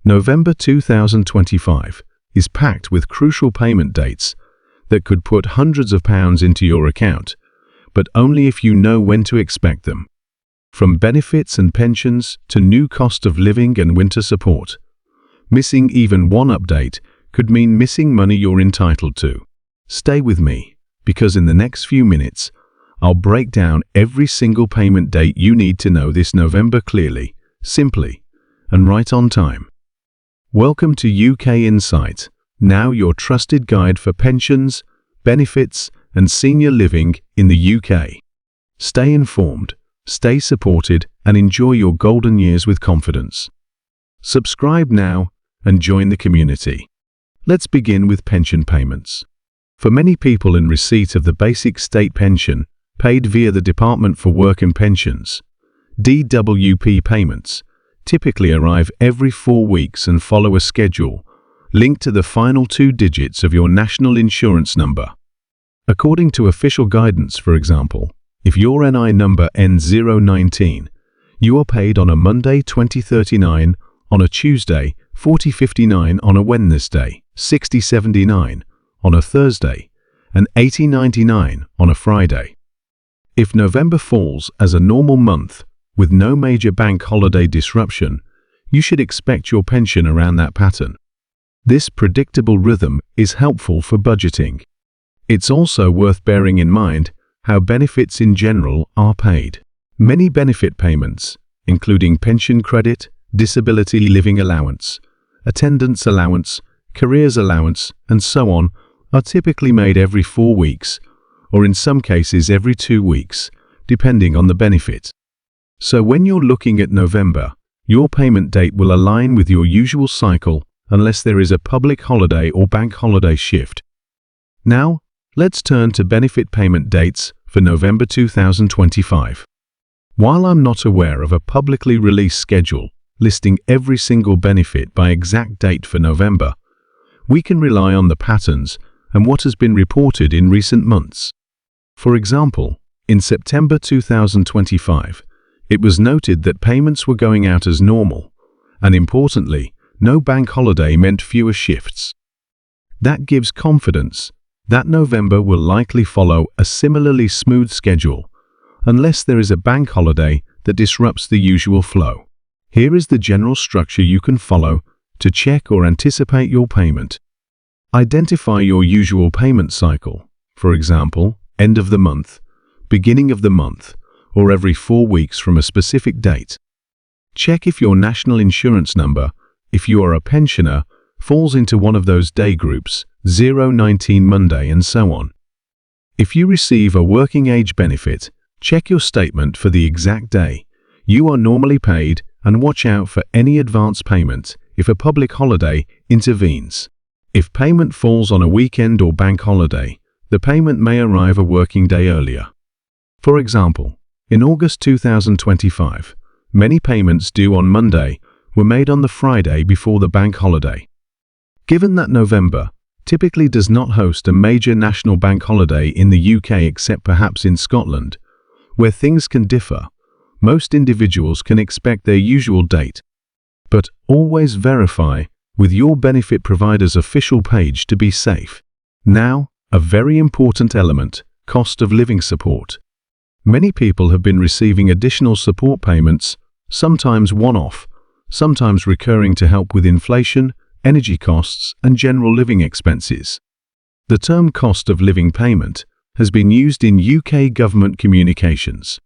November 2025 is packed with crucial payment dates that could put hundreds of pounds into your account, but only if you know when to expect them. From benefits and pensions to new cost of living and winter support, missing even one update could mean missing money you're entitled to. Stay with me, because in the next few minutes, I'll break down every single payment date you need to know this November clearly, simply, and right on time. Welcome to UK Insight, now your trusted guide for pensions, benefits, and senior living in the UK. Stay informed, stay supported, and enjoy your golden years with confidence. Subscribe now and join the community. Let's begin with pension payments. For many people in receipt of the basic state pension paid via the Department for Work and Pensions, DWP payments typically arrive every 4 weeks and follow a schedule linked to the final 2 digits of your national insurance number. According to official guidance, for example, if your NI number ends 019, you are paid on a Monday 2039, on a Tuesday 4059, on a Wednesday 6079, on a Thursday, and 8099 on a Friday. If November falls as a normal month with no major bank holiday disruption, you should expect your pension around that pattern. This predictable rhythm is helpful for budgeting. It's also worth bearing in mind how benefits in general are paid. Many benefit payments, including pension credit, disability living allowance, attendance allowance, careers allowance, and so on, are typically made every 4 weeks, or in some cases every 2 weeks, depending on the benefit. So when you're looking at November, your payment date will align with your usual cycle unless there is a public holiday or bank holiday shift. Now, let's turn to benefit payment dates for November 2025. While I'm not aware of a publicly released schedule listing every single benefit by exact date for November, we can rely on the patterns and what has been reported in recent months. For example, in September 2025, it was noted that payments were going out as normal, and importantly, no bank holiday meant fewer shifts. That gives confidence that November will likely follow a similarly smooth schedule, unless there is a bank holiday that disrupts the usual flow. Here is the general structure you can follow to check or anticipate your payment. Identify your usual payment cycle, for example, end of the month, beginning of the month, or every 4 weeks from a specific date. Check if your national insurance number, if you are a pensioner, falls into one of those day groups, 019 Monday and so on. If you receive a working age benefit, check your statement for the exact day you are normally paid and watch out for any advance payment if a public holiday intervenes. If payment falls on a weekend or bank holiday, the payment may arrive a working day earlier. For example, in August 2025, many payments due on Monday were made on the Friday before the bank holiday. Given that November typically does not host a major national bank holiday in the UK except perhaps in Scotland, where things can differ, most individuals can expect their usual date. But always verify with your benefit provider's official page to be safe. Now, a very important element, cost of living support. Many people have been receiving additional support payments, sometimes one-off, sometimes recurring to help with inflation, energy costs, and general living expenses. The term cost of living payment has been used in UK government communications.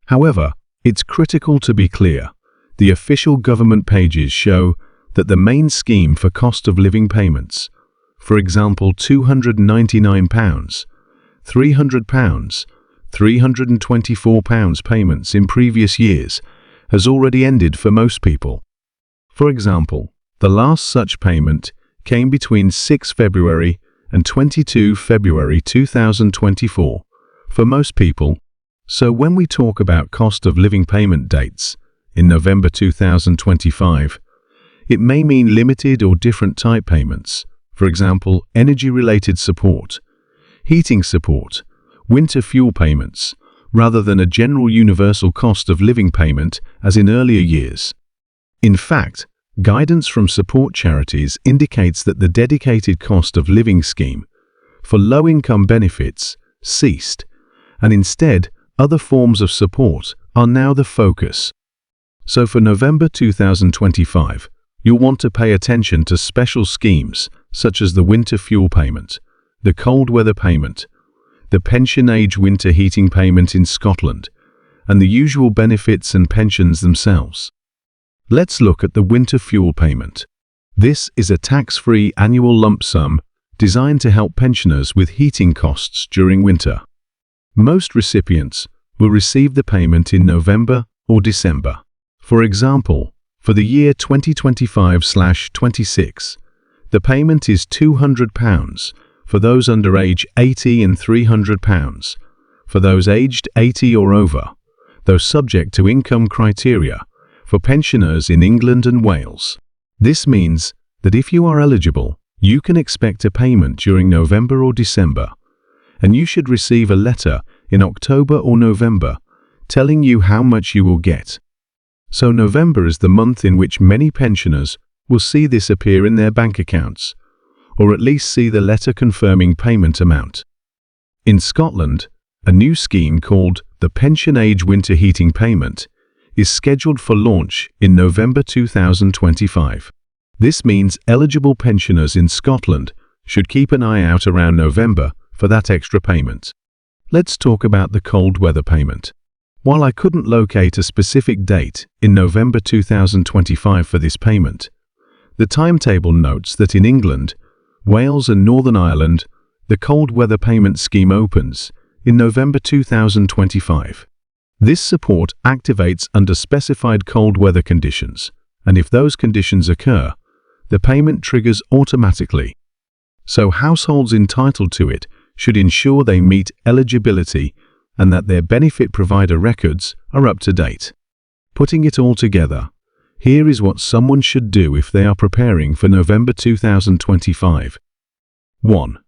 However, it's critical to be clear. The official government pages show that the main scheme for cost of living payments, for example £299, £300, £324 payments in previous years, has already ended for most people. For example, the last such payment came between 6 February and 22 February 2024 for most people. So when we talk about cost of living payment dates in November 2025, it may mean limited or different type payments, for example, energy-related support, heating support, winter fuel payments, rather than a general universal cost of living payment as in earlier years. In fact, Guidance from support charities indicates that the dedicated cost of living scheme for low-income benefits ceased, and instead other forms of support are now the focus. So for November 2025, you'll want to pay attention to special schemes such as the winter fuel payment, the cold weather payment, the pension age winter heating payment in Scotland, and the usual benefits and pensions themselves. Let's look at the winter fuel payment. This is a tax-free annual lump sum designed to help pensioners with heating costs during winter. Most recipients will receive the payment in November or December. For example, for the year 2025/26, the payment is £200 for those under age 80 and £300 for those aged 80 or over, though subject to income criteria for pensioners in England and Wales. This means that if you are eligible, you can expect a payment during November or December, and you should receive a letter in October or November telling you how much you will get. So November is the month in which many pensioners will see this appear in their bank accounts, or at least see the letter confirming payment amount. In Scotland, a new scheme called the Pension Age Winter Heating Payment is scheduled for launch in November 2025. This means eligible pensioners in Scotland should keep an eye out around November for that extra payment. Let's talk about the cold weather payment. While I couldn't locate a specific date in November 2025 for this payment, the timetable notes that in England, Wales and Northern Ireland, the cold weather payment scheme opens in November 2025. This support activates under specified cold weather conditions, and if those conditions occur, the payment triggers automatically. So households entitled to it should ensure they meet eligibility and that their benefit provider records are up to date. Putting it all together, here is what someone should do if they are preparing for November 2025. 1.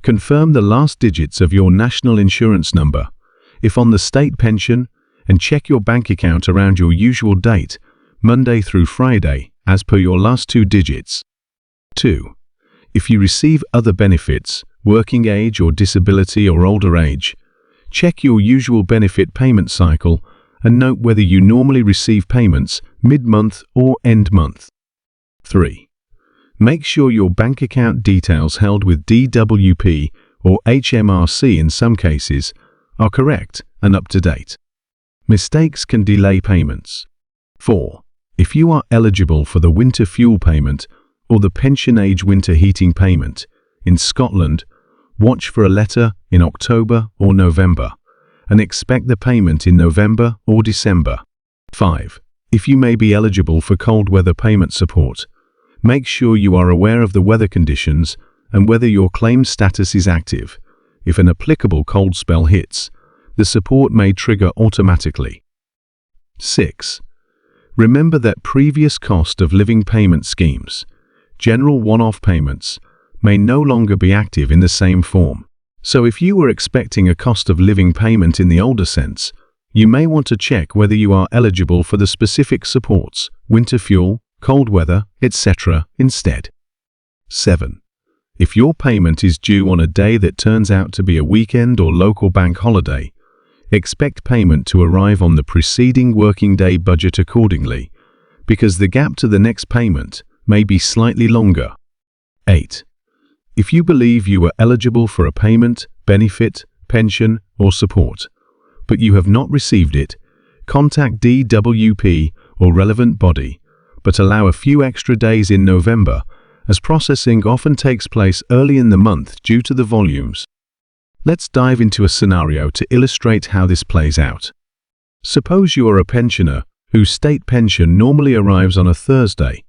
Confirm the last digits of your national insurance number, if on the state pension, and check your bank account around your usual date, Monday through Friday, as per your last 2 digits. 2. If you receive other benefits, working age or disability or older age, check your usual benefit payment cycle and note whether you normally receive payments mid-month or end-month. 3. Make sure your bank account details held with DWP or HMRC in some cases are correct and up to date. Mistakes can delay payments. 4. If you are eligible for the winter fuel payment or the pension age winter heating payment in Scotland, watch for a letter in October or November and expect the payment in November or December. 5. If you may be eligible for cold weather payment support, make sure you are aware of the weather conditions and whether your claim status is active. If an applicable cold spell hits, the support may trigger automatically. 6. Remember that previous cost of living payment schemes, general one-off payments, may no longer be active in the same form. So if you were expecting a cost of living payment in the older sense, you may want to check whether you are eligible for the specific supports, winter fuel, cold weather, etc. instead. 7. If your payment is due on a day that turns out to be a weekend or local bank holiday, expect payment to arrive on the preceding working day budget accordingly, because the gap to the next payment may be slightly longer. 8. If you believe you are eligible for a payment, benefit, pension, or support, but you have not received it, contact DWP or relevant body, but allow a few extra days in November, as processing often takes place early in the month due to the volumes. Let's dive into a scenario to illustrate how this plays out. Suppose you are a pensioner whose state pension normally arrives on a Thursday.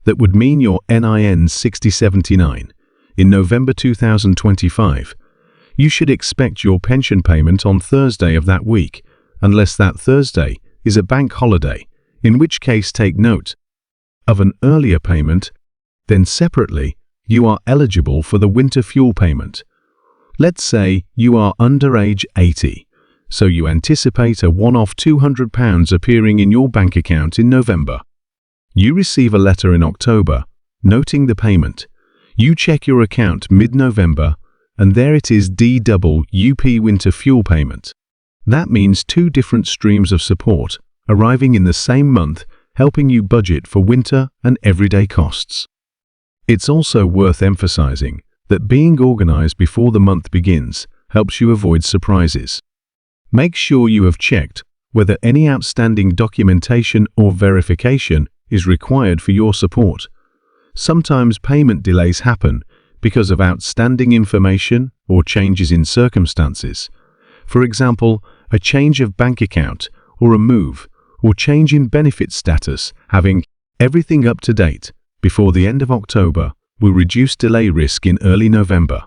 That would mean your NIN 6079. In November 2025, you should expect your pension payment on Thursday of that week, unless that Thursday is a bank holiday, in which case take note of an earlier payment. Then separately, you are eligible for the winter fuel payment. Let's say you are under age 80, so you anticipate a one-off £200 appearing in your bank account in November. You receive a letter in October, noting the payment. You check your account mid-November, and there it is, DWP winter fuel payment. That means two different streams of support arriving in the same month, helping you budget for winter and everyday costs. It's also worth emphasizing that being organized before the month begins helps you avoid surprises. Make sure you have checked whether any outstanding documentation or verification is required for your support. Sometimes payment delays happen because of outstanding information or changes in circumstances. For example, a change of bank account or a move or change in benefit status. Having everything up to date before the end of October will reduce delay risk in early November.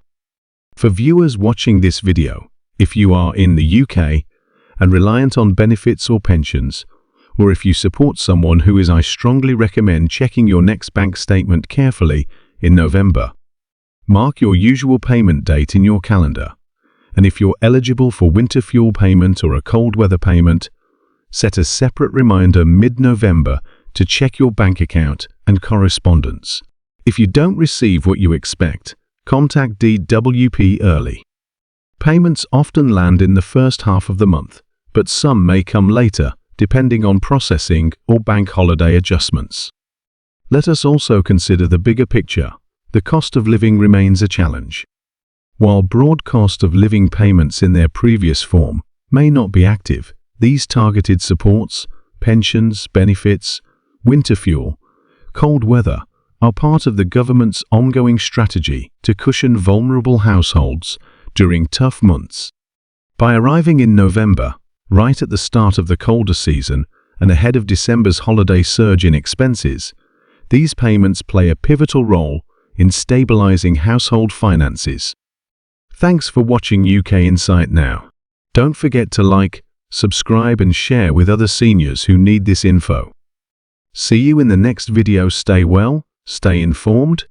For viewers watching this video, if you are in the UK and reliant on benefits or pensions, or if you support someone who is, I strongly recommend checking your next bank statement carefully in November. Mark your usual payment date in your calendar, and if you're eligible for winter fuel payment or a cold weather payment, set a separate reminder mid-November to check your bank account and correspondence. If you don't receive what you expect, contact DWP early. Payments often land in the first half of the month, but some may come later, depending on processing or bank holiday adjustments. Let us also consider the bigger picture. The cost of living remains a challenge. While broad cost of living payments in their previous form may not be active, these targeted supports, pensions, benefits, winter fuel, cold weather, are part of the government's ongoing strategy to cushion vulnerable households during tough months. By arriving in November, right at the start of the colder season and ahead of December's holiday surge in expenses, these payments play a pivotal role in stabilizing household finances. Thanks for watching UK Insight Now. Don't forget to like, subscribe and share with other seniors who need this info. See you in the next video. Stay well, stay informed,